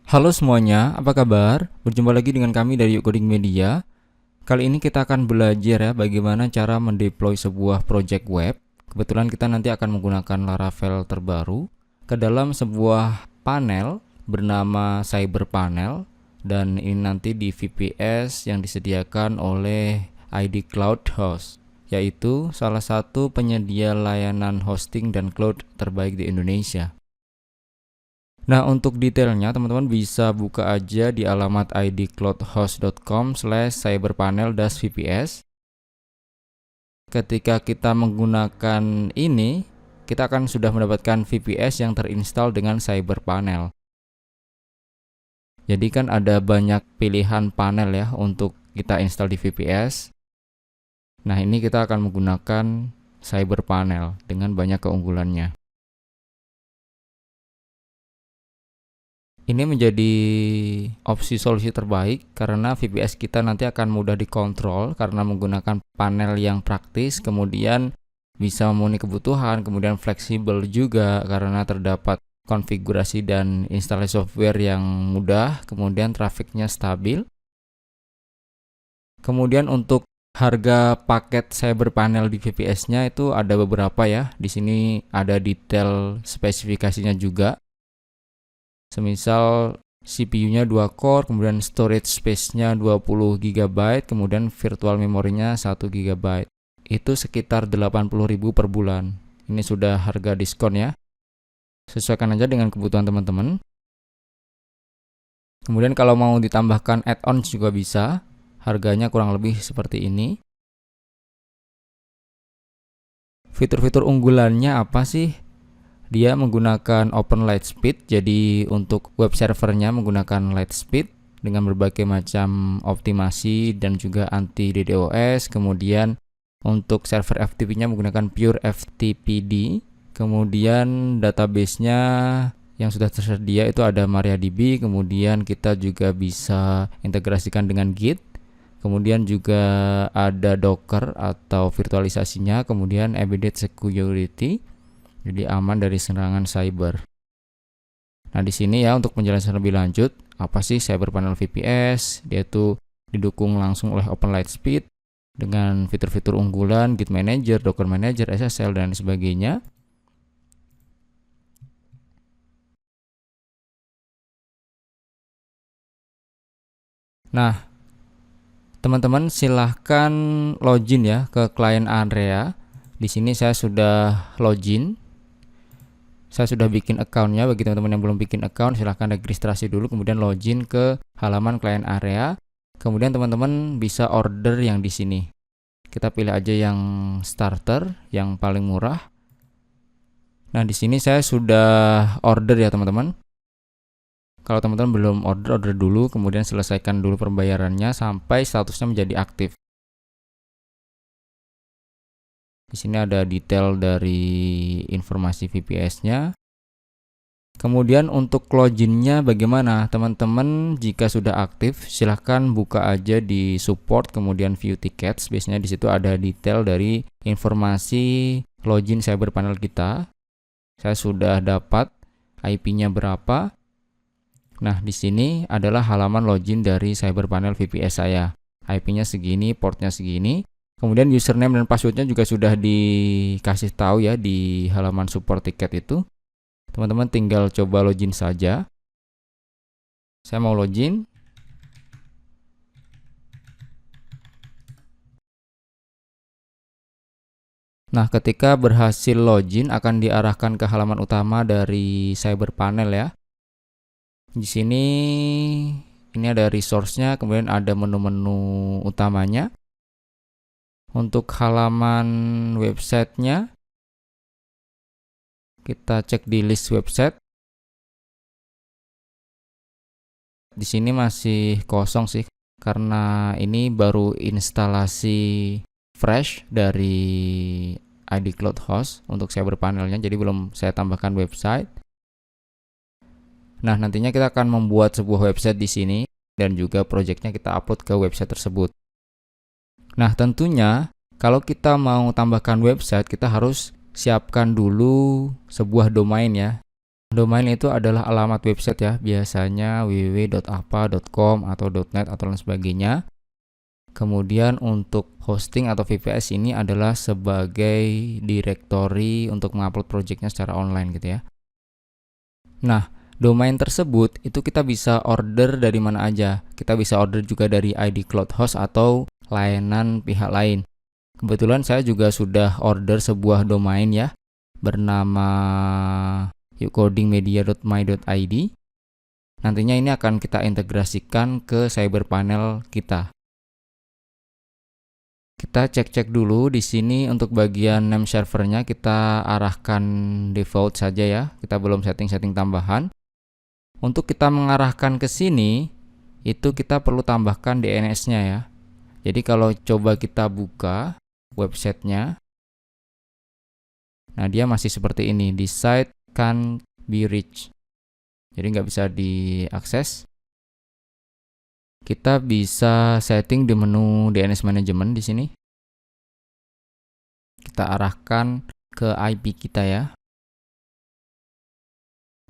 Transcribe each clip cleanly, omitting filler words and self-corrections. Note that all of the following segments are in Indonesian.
Halo semuanya, apa kabar? Berjumpa lagi dengan kami dari Yuk Coding Media. Kali ini kita akan belajar ya bagaimana cara mendeploy sebuah project web. Kebetulan kita nanti akan menggunakan Laravel terbaru ke dalam sebuah panel bernama Cyber Panel, dan ini nanti di VPS yang disediakan oleh ID Cloud Host, yaitu salah satu penyedia layanan hosting dan cloud terbaik di Indonesia. Nah, untuk detailnya teman-teman bisa buka aja di alamat idcloudhost.com/cyberpanel-vps. Ketika kita menggunakan ini, kita akan sudah mendapatkan VPS yang terinstall dengan Cyberpanel. Jadi kan ada banyak pilihan panel ya untuk kita install di VPS. Nah, ini kita akan menggunakan Cyberpanel dengan banyak keunggulannya. Ini menjadi opsi solusi terbaik karena VPS kita nanti akan mudah dikontrol karena menggunakan panel yang praktis, kemudian bisa memenuhi kebutuhan, kemudian fleksibel juga karena terdapat konfigurasi dan instalasi software yang mudah, kemudian trafiknya stabil. Kemudian untuk harga paket Cyberpanel di VPS-nya itu ada beberapa ya. Di sini ada detail spesifikasinya juga. Semisal CPU-nya 2 core, kemudian storage space-nya 20 GB, kemudian virtual memorinya 1 GB. Itu sekitar 80.000 per bulan. Ini sudah harga diskon ya. Sesuaikan aja dengan kebutuhan teman-teman. Kemudian kalau mau ditambahkan add-ons juga bisa. Harganya kurang lebih seperti ini. Fitur-fitur unggulannya apa sih? Dia menggunakan Open Lightspeed, jadi untuk web servernya menggunakan Lightspeed dengan berbagai macam optimasi dan juga anti DDoS. Kemudian untuk server FTP-nya menggunakan Pure FTPD. Kemudian database-nya yang sudah tersedia itu ada MariaDB. Kemudian kita juga bisa integrasikan dengan Git. Kemudian juga ada Docker atau virtualisasinya. Kemudian Embedded Security. Jadi aman dari serangan cyber. Nah, di sini ya untuk penjelasan lebih lanjut, apa sih Cyberpanel VPS? Dia itu didukung langsung oleh Open Lightspeed dengan fitur-fitur unggulan Git Manager, Docker Manager, SSL dan sebagainya. Nah, teman-teman silahkan login ya ke client area. Di sini saya sudah login. Saya sudah bikin account-nya. Bagi teman-teman yang belum bikin account, silahkan registrasi dulu, kemudian login ke halaman client area. Kemudian teman-teman bisa order yang di sini. Kita pilih aja yang starter, yang paling murah. Nah, di sini saya sudah order ya teman-teman. Kalau teman-teman belum order, order dulu, kemudian selesaikan dulu pembayarannya sampai statusnya menjadi aktif. Di sini ada detail dari informasi VPS-nya. Kemudian untuk loginnya bagaimana? Teman-teman jika sudah aktif silahkan buka aja di support, kemudian view tickets. Biasanya di situ ada detail dari informasi login Cyberpanel kita. Saya sudah dapat IP-nya berapa. Nah, di sini adalah halaman login dari Cyberpanel VPS saya. IP-nya segini, portnya segini. Kemudian username dan passwordnya juga sudah dikasih tahu ya di halaman support tiket itu. Teman-teman tinggal coba login saja. Saya mau login. Nah, ketika berhasil login akan diarahkan ke halaman utama dari Cyberpanel ya. Di sini ini ada resource-nya, kemudian ada menu-menu utamanya. Untuk halaman websitenya, kita cek di list website. Di sini masih kosong sih, karena ini baru instalasi fresh dari ID Cloud Host untuk Cyberpanelnya, jadi belum saya tambahkan website. Nah, nantinya kita akan membuat sebuah website di sini dan juga projectnya kita upload ke website tersebut. Nah, tentunya kalau kita mau tambahkan website, kita harus siapkan dulu sebuah domain ya. Domain itu adalah alamat website ya, biasanya www.apa.com atau .net atau lain sebagainya. Kemudian untuk hosting atau VPS ini adalah sebagai directory untuk mengupload projectnya secara online gitu ya. Nah, domain tersebut itu kita bisa order dari mana aja. Kita bisa order juga dari ID Cloud Host atau layanan pihak lain. Kebetulan saya juga sudah order sebuah domain ya, bernama ucodingmedia.my.id. Nantinya ini akan kita integrasikan ke CyberPanel kita. Kita cek-cek dulu di sini untuk bagian name servernya kita arahkan default saja ya. Kita belum setting-setting tambahan. Untuk kita mengarahkan ke sini, itu kita perlu tambahkan DNS-nya ya. Jadi kalau coba kita buka websitenya, nah dia masih seperti ini, di site can't be reached, jadi nggak bisa diakses. Kita bisa setting di menu DNS management di sini. Kita arahkan ke IP kita ya.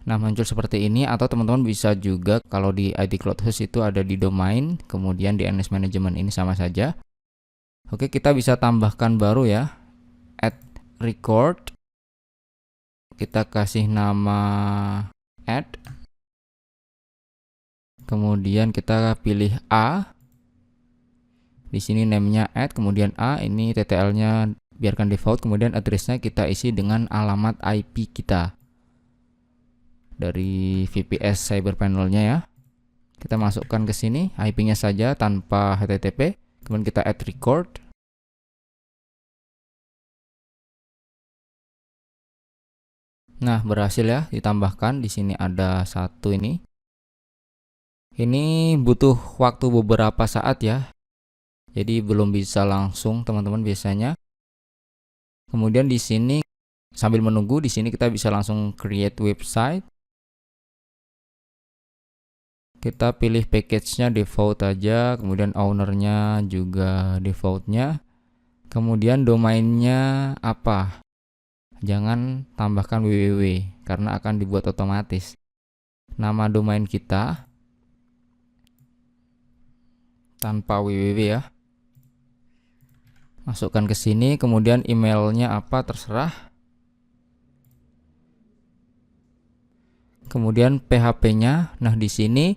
Nah, muncul seperti ini, atau teman-teman bisa juga kalau di ID Cloud Host itu ada di domain, kemudian DNS management ini sama saja. Oke, kita bisa tambahkan baru ya, add record. Kita kasih nama add. Kemudian kita pilih A. Di sini name-nya add, kemudian A, ini TTL-nya biarkan default, kemudian address-nya kita isi dengan alamat IP kita dari VPS CyberPanel-nya ya. Kita masukkan ke sini IP-nya saja tanpa HTTP. Kemudian kita add record. Nah, berhasil ya ditambahkan. Di sini ada satu ini. Ini butuh waktu beberapa saat ya. Jadi belum bisa langsung teman-teman biasanya. Kemudian di sini sambil menunggu, di sini kita bisa langsung create website. Kita pilih package-nya default aja, kemudian owner-nya juga default-nya. Kemudian domainnya apa? Jangan tambahkan www karena akan dibuat otomatis. Nama domain kita tanpa www ya. Masukkan ke sini, kemudian emailnya apa terserah. Kemudian PHP-nya. Nah, di sini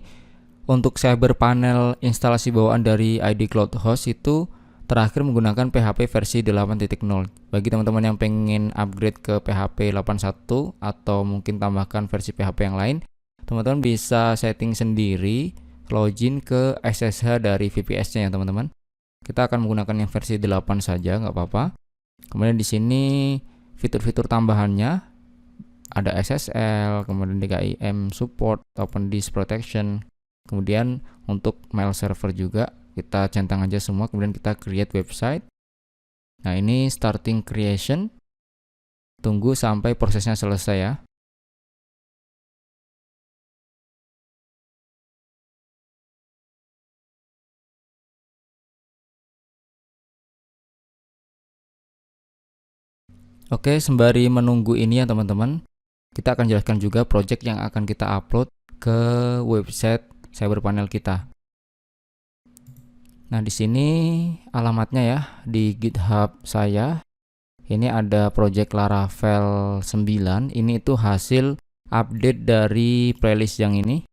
untuk CyberPanel instalasi bawaan dari ID Cloud Host itu terakhir menggunakan PHP versi 8.0. Bagi teman-teman yang pengen upgrade ke PHP 8.1 atau mungkin tambahkan versi PHP yang lain, teman-teman bisa setting sendiri login ke SSH dari VPS-nya ya teman-teman. Kita akan menggunakan yang versi 8 saja, nggak apa-apa. Kemudian di sini fitur-fitur tambahannya ada SSL, kemudian DKIM support, Open Disk Protection. Kemudian untuk mail server juga kita centang aja semua, kemudian kita create website. Nah, ini starting creation. Tunggu sampai prosesnya selesai ya. Oke, sembari menunggu ini ya teman-teman, kita akan jelaskan juga project yang akan kita upload ke website CyberPanel kita. Nah, di sini alamatnya ya, di GitHub saya. Ini ada project Laravel 9. Ini itu hasil update dari playlist yang ini.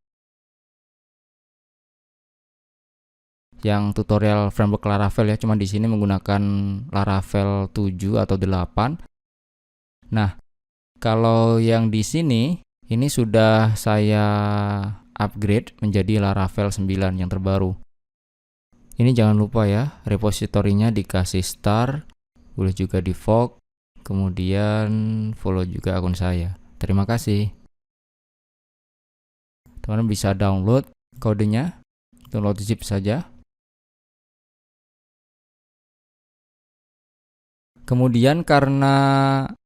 Yang tutorial framework Laravel ya, cuma di sini menggunakan Laravel 7 atau 8. Nah, kalau yang di sini ini sudah saya upgrade menjadi Laravel 9 yang terbaru. Ini jangan lupa ya, repositorinya dikasih star, boleh juga di fork, kemudian follow juga akun saya. Terima kasih. Teman-teman bisa download kodenya, download zip saja. Kemudian karena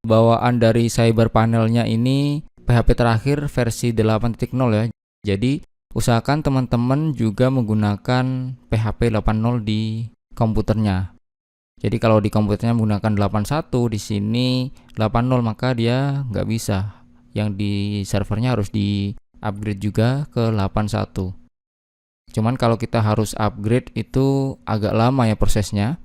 bawaan dari CyberPanel-nya ini PHP terakhir versi 8.0 ya. Jadi usahakan teman-teman juga menggunakan PHP 8.0 di komputernya. Jadi kalau di komputernya menggunakan 8.1, di sini 8.0 maka dia nggak bisa. yang di servernya harus di upgrade juga ke 81. Cuman kalau kita harus upgrade itu agak lama ya prosesnya.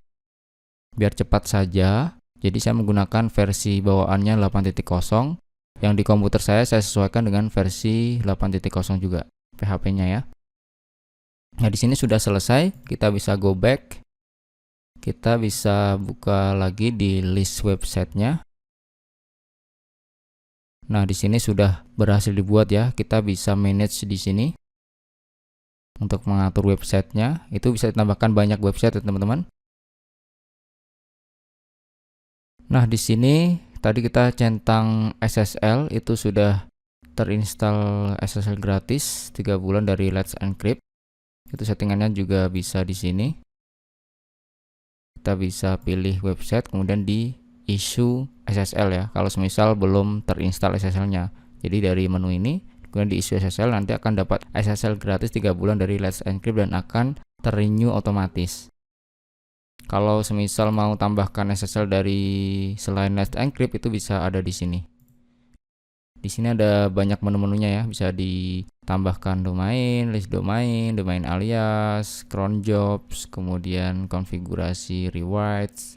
Biar cepat saja, jadi saya menggunakan versi bawaannya 8.0. Yang di komputer saya sesuaikan dengan versi 8.0 juga PHP-nya ya. Nah, di sini sudah selesai, kita bisa go back. Kita bisa buka lagi di list websitenya. Nah, di sini sudah berhasil dibuat ya. Kita bisa manage di sini untuk mengatur websitenya. Itu bisa ditambahkan banyak website ya teman-teman. Nah, di sini tadi kita centang SSL, itu sudah terinstall SSL gratis 3 bulan dari Let's Encrypt. Itu settingannya juga bisa di sini. Kita bisa pilih website, kemudian di issue SSL ya, kalau semisal belum terinstall SSL-nya. Jadi dari menu ini, kemudian di issue SSL, nanti akan dapat SSL gratis 3 bulan dari Let's Encrypt dan akan terrenew otomatis. Kalau semisal mau tambahkan SSL dari selain Let's Encrypt, itu bisa ada di sini. Di sini ada banyak menu-menunya ya, bisa ditambahkan domain, list domain, domain alias, cron jobs, kemudian konfigurasi rewards,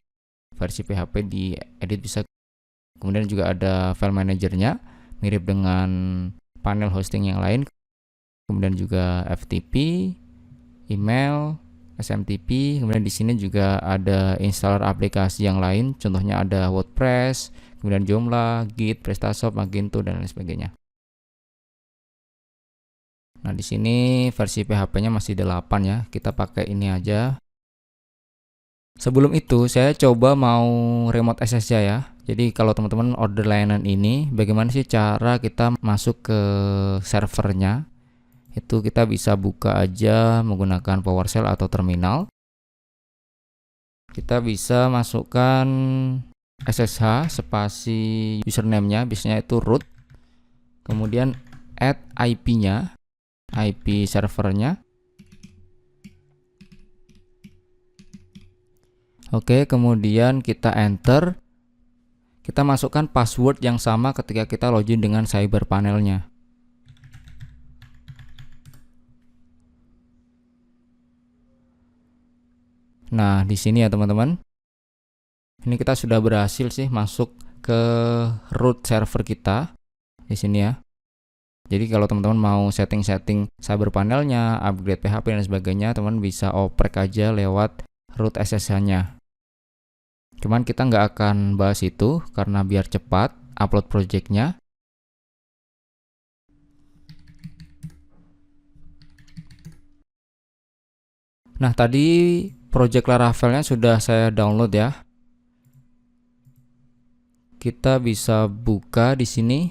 versi PHP di edit bisa. Kemudian juga ada file manajernya, mirip dengan panel hosting yang lain. Kemudian juga FTP, email, SMTP. Kemudian di sini juga ada installer aplikasi yang lain, contohnya ada WordPress, kemudian Joomla, Git, PrestaShop, Magento, dan lain sebagainya. Nah, di sini versi PHP-nya masih 8 ya. Kita pakai ini aja. Sebelum itu, saya coba mau remote access ya. Jadi kalau teman-teman order layanan ini, bagaimana sih cara kita masuk ke servernya? Itu kita bisa buka aja menggunakan PowerShell atau terminal. Kita bisa masukkan SSH spasi username-nya, biasanya itu root. Kemudian add IP-nya, IP servernya. Oke, kemudian kita enter. Kita masukkan password yang sama ketika kita login dengan cyber panelnya. Nah, di sini ya teman-teman. Ini kita sudah berhasil sih masuk ke root server kita di sini ya. Jadi kalau teman-teman mau setting-setting cyber panelnya, upgrade PHP dan sebagainya, teman bisa oprek aja lewat root SSH-nya. Cuman kita nggak akan bahas itu karena biar cepat upload project-nya. Nah, tadi project Laravel-nya sudah saya download ya. Kita bisa buka di sini.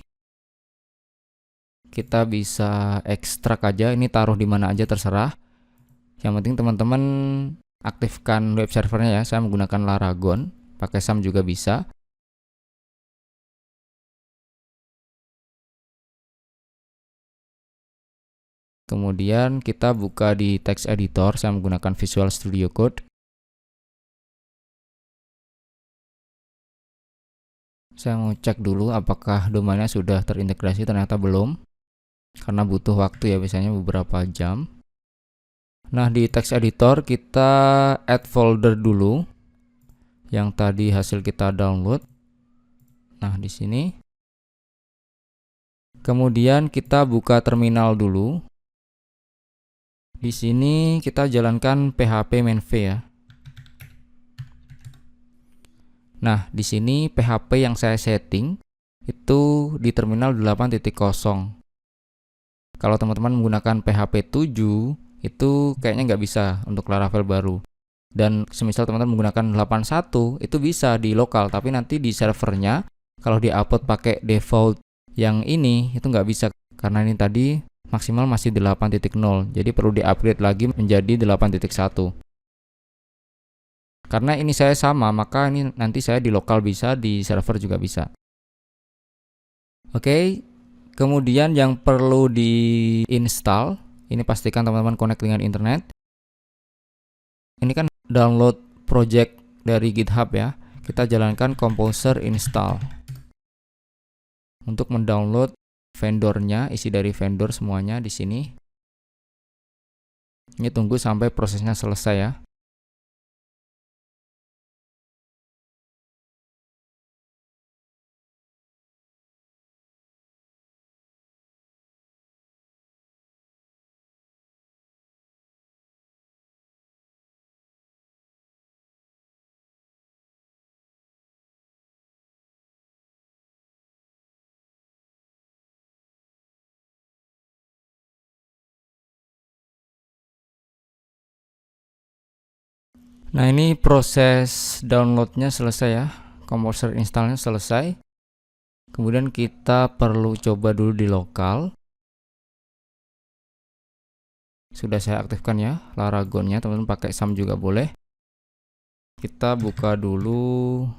Kita bisa ekstrak aja, ini taruh di mana aja terserah. Yang penting teman-teman aktifkan web servernya ya. Saya menggunakan Laragon, pakai SAM juga bisa. Kemudian kita buka di text editor, saya menggunakan Visual Studio Code. Saya mau cek dulu apakah domainnya sudah terintegrasi, ternyata belum. Karena butuh waktu ya, biasanya beberapa jam. Nah, di text editor kita add folder dulu yang tadi hasil kita download. Nah, di sini. Kemudian kita buka terminal dulu. Di sini kita jalankan PHP mainv ya. Nah, di sini PHP yang saya setting itu di terminal 8.0. Kalau teman-teman menggunakan PHP 7, itu kayaknya nggak bisa untuk Laravel baru. Dan semisal teman-teman menggunakan 81, itu bisa di lokal, tapi nanti di servernya, kalau di-upload pakai default yang ini, itu nggak bisa. Karena ini tadi maksimal masih 8.0, jadi perlu di-upgrade lagi menjadi 8.1. Karena ini saya sama, maka ini nanti saya di lokal bisa, di server juga bisa. Oke, kemudian yang perlu di-install, ini pastikan teman-teman connect dengan internet. Ini kan download project dari GitHub ya. Kita jalankan Composer install. Untuk mendownload vendornya, isi dari vendor semuanya di sini. Ini tunggu sampai prosesnya selesai ya. Nah, ini proses downloadnya selesai ya. Composer installnya selesai. Kemudian kita perlu coba dulu di lokal. Sudah saya aktifkan ya Laragonnya, teman-teman pakai SAM juga boleh. Kita buka dulu.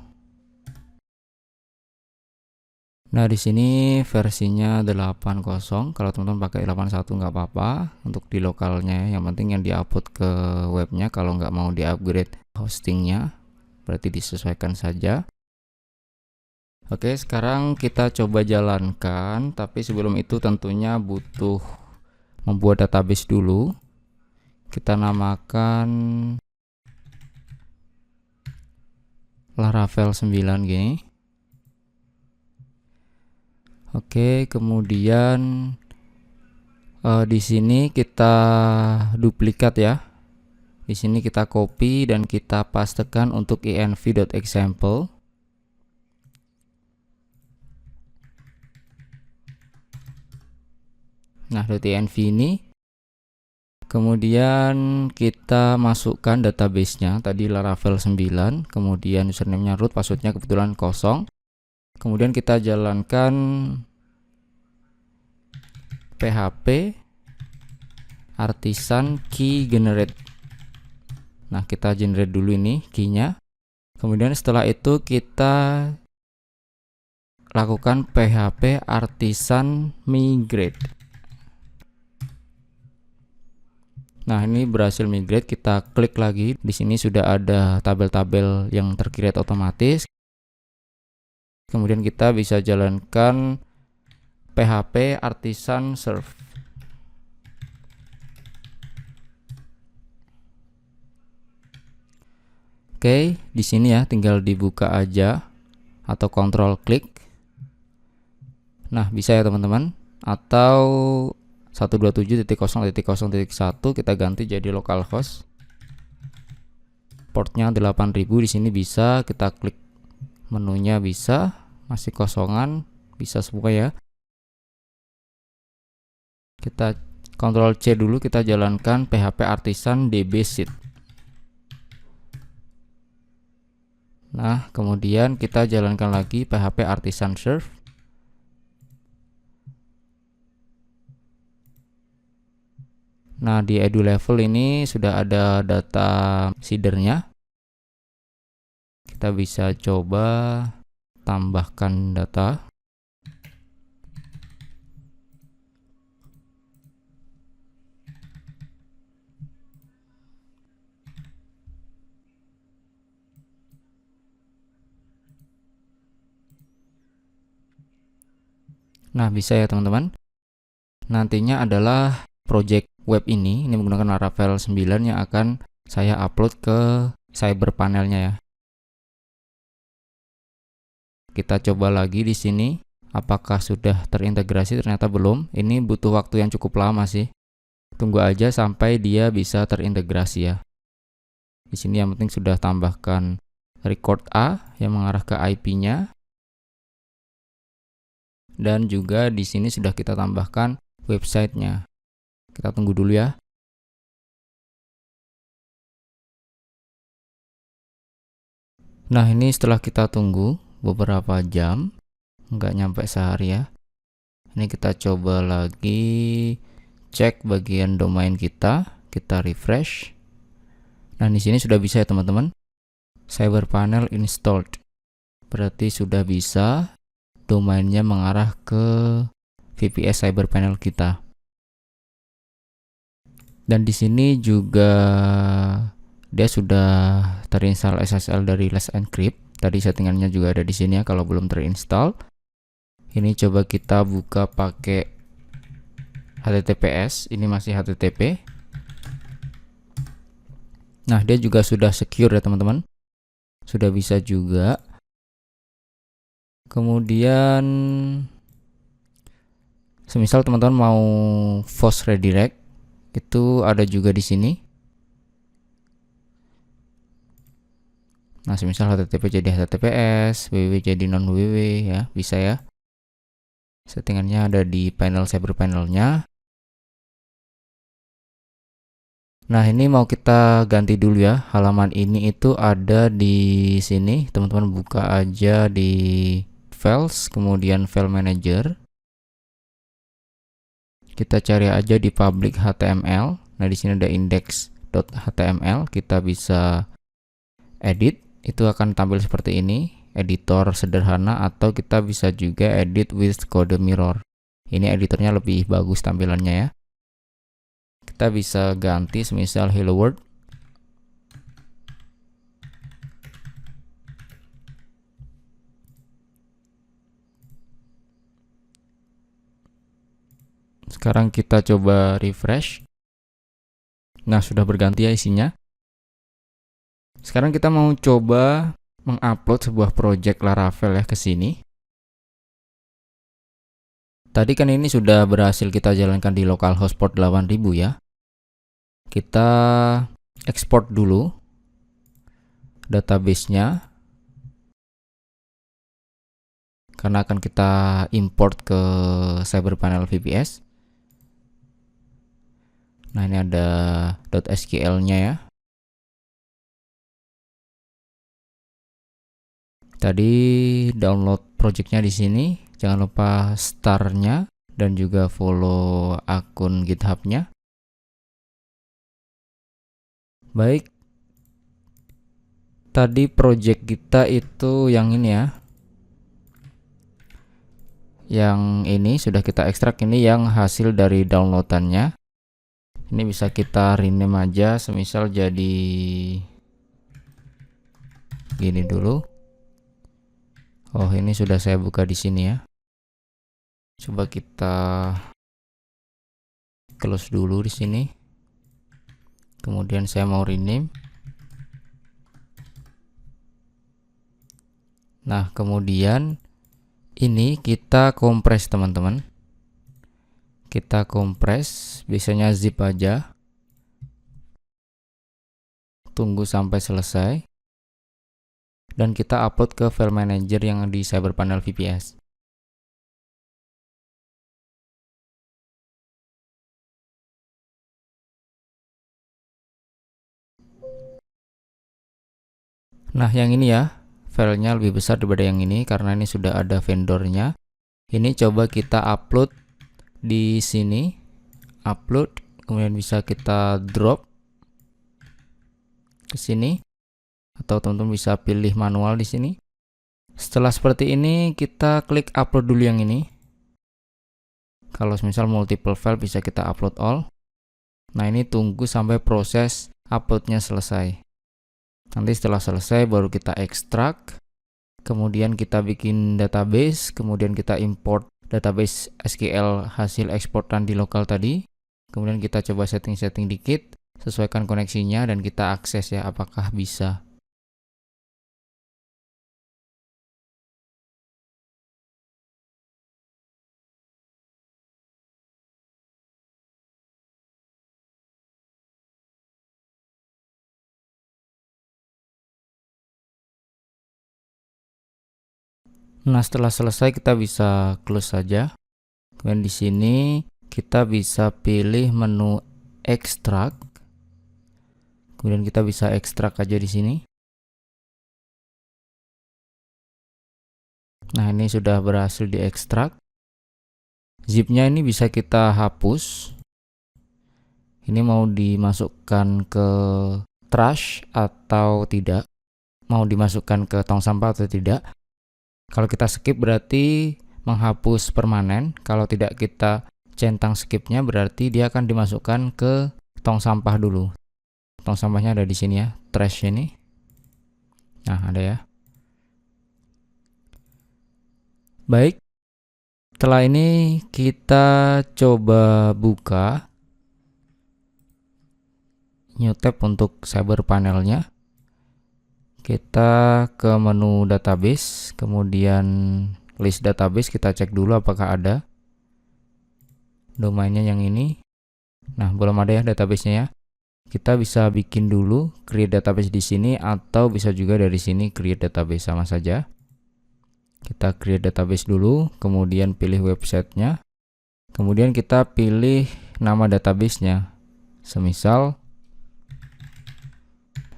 Nah, di sini versinya 80. Kalau teman-teman pakai 81 nggak apa-apa untuk di lokalnya. Yang penting yang diupload ke webnya. Kalau nggak mau di-upgrade hostingnya, berarti disesuaikan saja. Oke, sekarang kita coba jalankan. Tapi sebelum itu tentunya butuh membuat database dulu. Kita namakan Laravel 9 gini. Oke, kemudian di sini kita duplikat ya. Di sini kita copy dan kita pastekan untuk env.example. Nah, .env ini. Kemudian kita masukkan database-nya, tadi Laravel 9, kemudian username-nya root, password-nya kebetulan kosong. Kemudian kita jalankan php artisan key generate. Nah, kita generate dulu ini key-nya. Kemudian setelah itu kita lakukan php artisan migrate. Nah, ini berhasil migrate. Kita klik lagi. Di sini sudah ada tabel-tabel yang tercreate otomatis. Kemudian kita bisa jalankan php artisan serve. Oke, di sini ya tinggal dibuka aja atau kontrol klik. Nah, bisa ya teman-teman. Atau 127.0.0.1 kita ganti jadi localhost. Portnya 8000 di sini bisa, kita klik menunya bisa, masih kosongan, bisa semua ya. Kita Ctrl C dulu, kita jalankan php artisan dbseed. Nah, kemudian kita jalankan lagi php artisan serve. Nah, di edu level ini sudah ada data seedernya. Kita bisa coba tambahkan data. Nah, bisa ya teman-teman. Nantinya adalah project web ini menggunakan Laravel 9 yang akan saya upload ke Cyberpanelnya ya. Kita coba lagi di sini, apakah sudah terintegrasi? Ternyata belum. Ini butuh waktu yang cukup lama sih. Tunggu aja sampai dia bisa terintegrasi ya. Di sini yang penting sudah tambahkan record A yang mengarah ke IP-nya. Dan juga di sini sudah kita tambahkan websitenya. Kita tunggu dulu ya. Nah, ini setelah kita tunggu beberapa jam, nggak nyampe sehari ya. Ini kita coba lagi cek bagian domain kita refresh. Nah, di sini sudah bisa ya teman-teman. Cyberpanel installed. Berarti sudah bisa, domainnya mengarah ke VPS Cyberpanel kita. Dan di sini juga dia sudah terinstall SSL dari Let's Encrypt. Tadi settingannya juga ada di sini ya kalau belum terinstall. Ini coba kita buka pakai HTTPS. Ini masih HTTP. Nah, dia juga sudah secure ya teman-teman. Sudah bisa juga. Kemudian semisal teman-teman mau force redirect, itu ada juga di sini. Nah, semisal HTTP jadi HTTPS, www jadi non www ya, bisa ya. Settingannya ada di panel cyber panelnya. Nah, ini mau kita ganti dulu ya. Halaman ini itu ada di sini. Teman-teman buka aja di files, kemudian file manager. Kita cari aja di public HTML. Nah, di sini ada index.html. Kita bisa edit. Itu akan tampil seperti ini. Editor sederhana, atau kita bisa juga edit with code mirror. Ini editornya lebih bagus tampilannya ya. Kita bisa ganti semisal hello world. Sekarang kita coba refresh. Nah, sudah berganti ya isinya. Sekarang kita mau coba mengupload sebuah project Laravel ya ke sini. Tadi kan ini sudah berhasil kita jalankan di localhost port 8000 ya. Kita export dulu database-nya, karena akan kita import ke CyberPanel VPS. Nah, ini ada .sql-nya ya. Tadi download projectnya di sini. Jangan lupa star-nya dan juga follow akun GitHub-nya. Baik. Tadi project kita itu yang ini ya. Yang ini sudah kita ekstrak, ini yang hasil dari downloadannya. Ini bisa kita rename aja, semisal jadi gini dulu. Oh, ini sudah saya buka di sini ya. Coba kita close dulu di sini. Kemudian saya mau rename. Nah, kemudian ini kita kompres teman-teman. Kita kompres, biasanya zip aja. Tunggu sampai selesai. Dan kita upload ke file manager yang di CyberPanel VPS. Nah, yang ini ya, filenya lebih besar daripada yang ini karena ini sudah ada vendornya. Ini coba kita upload di sini, upload, kemudian bisa kita drop ke sini, atau teman-teman bisa pilih manual di sini. Setelah seperti ini, kita klik upload dulu yang ini. Kalau misal multiple file bisa kita upload all. Nah, ini tunggu sampai proses uploadnya selesai. Nanti setelah selesai baru kita ekstrak, kemudian kita bikin database, kemudian kita import database SQL hasil eksportan di lokal tadi. Kemudian kita coba setting-setting dikit, sesuaikan koneksinya, dan kita akses ya apakah bisa. Nah, setelah selesai kita bisa close saja. Kemudian di sini kita bisa pilih menu ekstrak. Kemudian kita bisa ekstrak aja di sini. Nah, ini sudah berhasil diekstrak. Zipnya ini bisa kita hapus. Ini mau dimasukkan ke trash atau tidak? Mau dimasukkan ke tong sampah atau tidak? Kalau kita skip berarti menghapus permanen. Kalau tidak kita centang skipnya berarti dia akan dimasukkan ke tong sampah dulu. Tong sampahnya ada di sini ya, trash ini. Nah, ada ya. Baik, Setelah ini kita coba buka new tab untuk cyber panelnya. Kita ke menu database, kemudian list database, kita cek dulu apakah ada domainnya yang ini. Nah, belum ada ya databasenya ya. Kita bisa bikin dulu create database di sini, atau bisa juga dari sini create database, sama saja. Kita create database dulu, kemudian pilih websitenya, kemudian kita pilih nama databasenya, semisal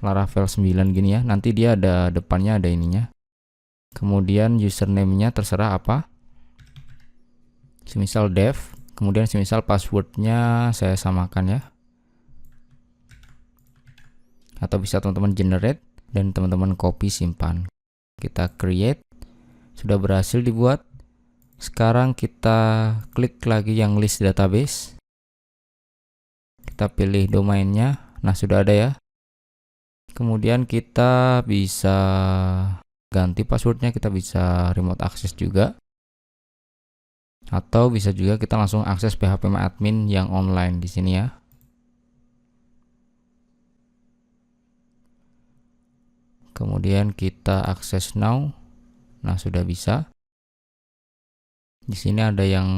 Laravel 9 gini ya. Nanti dia ada depannya, ada ininya. Kemudian username-nya terserah apa, semisal dev. Kemudian semisal passwordnya saya samakan ya, atau bisa teman-teman generate dan teman-teman copy simpan. Kita create, sudah berhasil dibuat. Sekarang kita klik lagi yang list database, kita pilih domainnya. Nah, sudah ada ya. Kemudian kita bisa ganti passwordnya, kita bisa remote access juga, atau bisa juga kita langsung akses phpMyAdmin yang online di sini ya. Kemudian kita akses now. Nah, sudah bisa. Di sini ada yang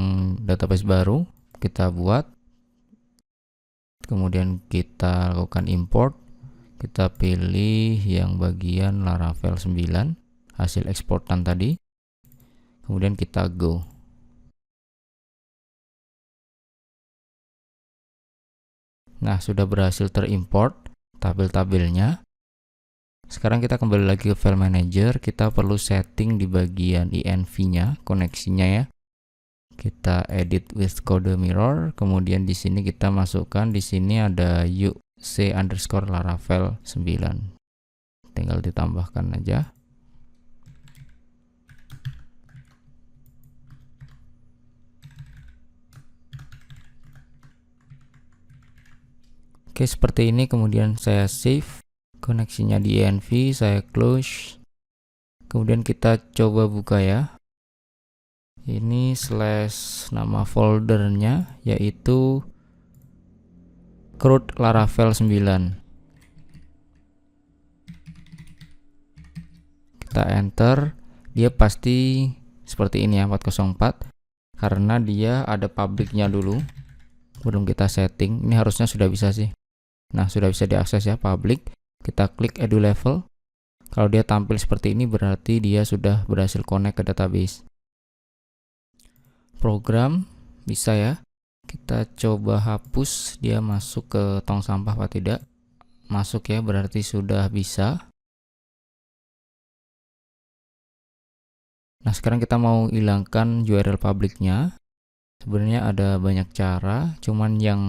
database baru, kita buat. Kemudian kita lakukan import. Kita pilih yang bagian Laravel 9, hasil eksportan tadi. Kemudian kita go. Nah, sudah berhasil terimport tabel-tabelnya. Sekarang kita kembali lagi ke file manager. Kita perlu setting di bagian env-nya, koneksinya ya. Kita edit with code mirror. Kemudian di sini kita masukkan, di sini ada uc_laravel 9. Tinggal ditambahkan aja. Oke, seperti ini. Kemudian saya save koneksinya di env, saya close. Kemudian kita coba buka ya. Ini slash nama foldernya yaitu CRUD Laravel 9. Kita enter, dia pasti seperti ini ya, 404, karena dia ada publiknya dulu, belum kita setting. Ini harusnya sudah bisa sih. Nah, sudah bisa diakses ya, public. Kita klik edu level. Kalau dia tampil seperti ini berarti dia sudah berhasil connect ke database. Program bisa ya. Kita coba hapus, dia masuk ke tong sampah apa tidak. Masuk ya, berarti sudah bisa. Nah, sekarang kita mau hilangkan URL publiknya. Sebenarnya ada banyak cara, cuman yang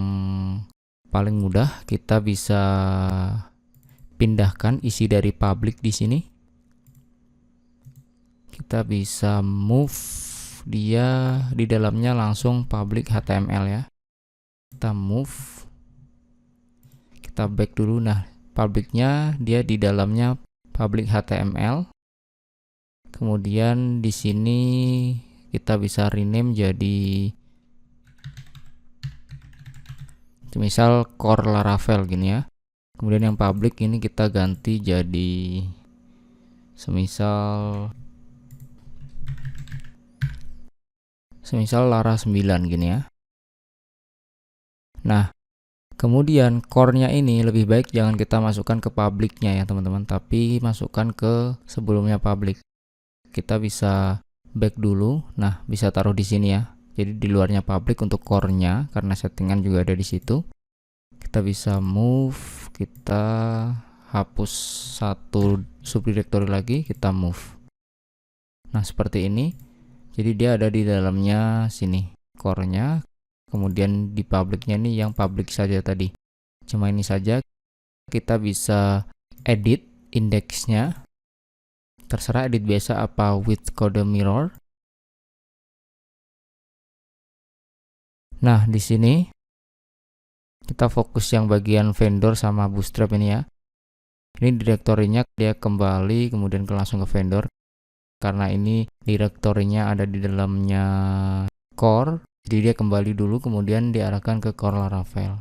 paling mudah kita bisa pindahkan isi dari public di sini. Kita bisa move dia di dalamnya langsung public HTML ya. Kita move, kita back dulu. Nah, publiknya dia di dalamnya public HTML. Kemudian di sini kita bisa rename jadi misal core Laravel gini ya. Kemudian yang public ini kita ganti jadi semisal Lara 9 gini ya. Nah, kemudian core-nya ini lebih baik jangan kita masukkan ke publiknya ya teman-teman, tapi masukkan ke sebelumnya public. Kita bisa back dulu. Nah, bisa taruh di sini ya. Jadi di luarnya public untuk core-nya, karena settingan juga ada di situ. Kita bisa move, kita hapus satu subdirectory lagi, kita move. Nah, seperti ini. Jadi dia ada di dalamnya sini, core-nya. Kemudian di public-nya ini yang public saja tadi. Cuma ini saja. Kita bisa edit indeksnya. Terserah edit biasa apa with code mirror. Nah, di sini kita fokus yang bagian vendor sama bootstrap ini ya. Ini direktorinya dia kembali kemudian langsung ke vendor. Karena ini direktorinya ada di dalamnya core, jadi dia kembali dulu kemudian diarahkan ke core Laravel.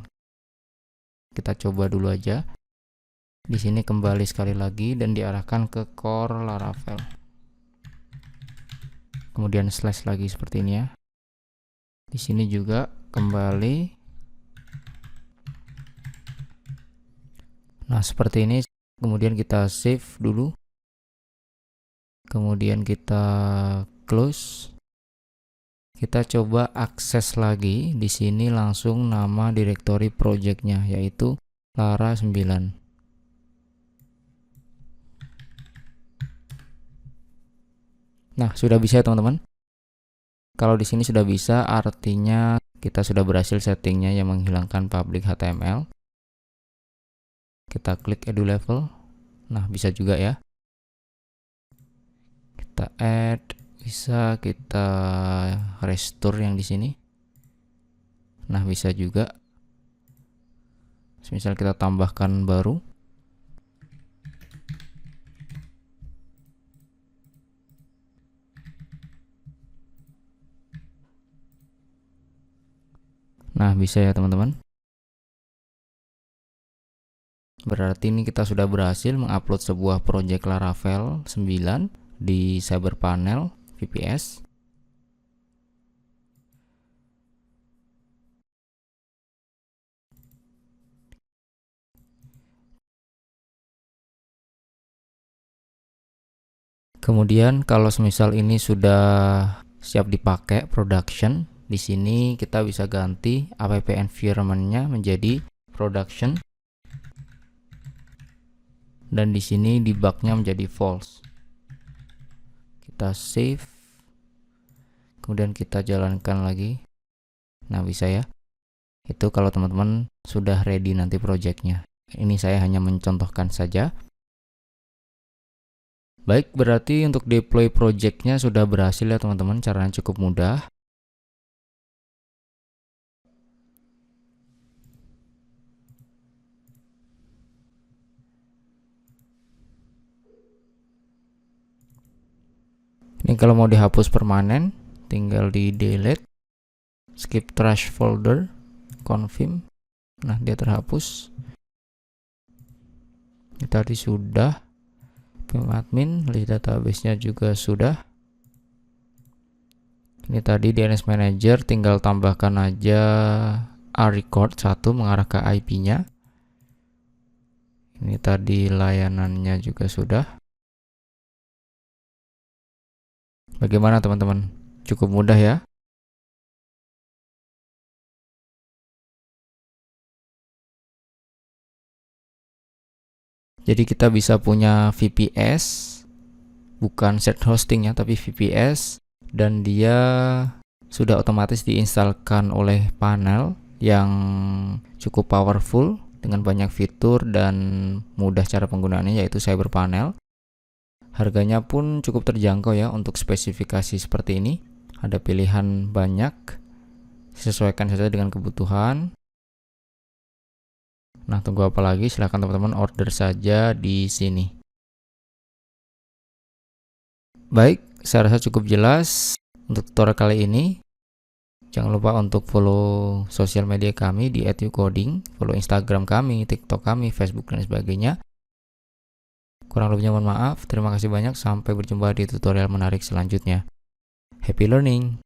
Kita coba dulu aja. Di sini kembali sekali lagi dan diarahkan ke core Laravel. Kemudian slash lagi seperti ini ya. Di sini juga kembali. Nah, seperti ini. Kemudian kita save dulu. Kemudian kita close. Kita coba akses lagi. Di sini langsung nama directory projectnya, yaitu Lara 9. Nah, sudah bisa ya teman-teman. Kalau di sini sudah bisa, artinya kita sudah berhasil settingnya yang menghilangkan public HTML. Kita klik edu level. Nah, bisa juga ya. Kita add, bisa kita restore yang di sini. Nah, bisa juga. Misal kita tambahkan baru. Nah, bisa ya teman-teman. Berarti ini kita sudah berhasil mengupload sebuah project Laravel 9 di Cyberpanel VPS. Kemudian kalau semisal ini sudah siap dipakai production, di sini kita bisa ganti app environment-nya menjadi production. Dan di sini debug-nya menjadi false. Kita save. Kemudian kita jalankan lagi. Nah, bisa ya. Itu kalau teman-teman sudah ready nanti projectnya. Ini saya hanya mencontohkan saja. Baik, berarti untuk deploy projectnya sudah berhasil ya teman-teman. Caranya cukup mudah. Ini kalau mau dihapus permanen, tinggal di delete, skip trash folder, confirm. Nah, dia terhapus. Ini tadi sudah. Admin, list database-nya juga sudah. Ini tadi DNS Manager, tinggal tambahkan aja record 1 mengarah ke IP-nya. Ini tadi layanannya juga sudah. Bagaimana teman-teman? Cukup mudah ya? Jadi kita bisa punya VPS, bukan shared hosting ya, tapi VPS, dan dia sudah otomatis diinstalkan oleh panel yang cukup powerful dengan banyak fitur dan mudah cara penggunaannya, yaitu Cyberpanel. Harganya pun cukup terjangkau ya untuk spesifikasi seperti ini. Ada pilihan banyak, sesuaikan saja dengan kebutuhan. Nah, tunggu apa lagi? Silahkan teman-teman order saja di sini. Baik, saya rasa cukup jelas untuk tutorial kali ini. Jangan lupa untuk follow sosial media kami di @ucoding, follow Instagram kami, TikTok kami, Facebook, dan sebagainya. Kurang lebihnya mohon maaf. Terima kasih banyak. Sampai berjumpa di tutorial menarik selanjutnya. Happy learning!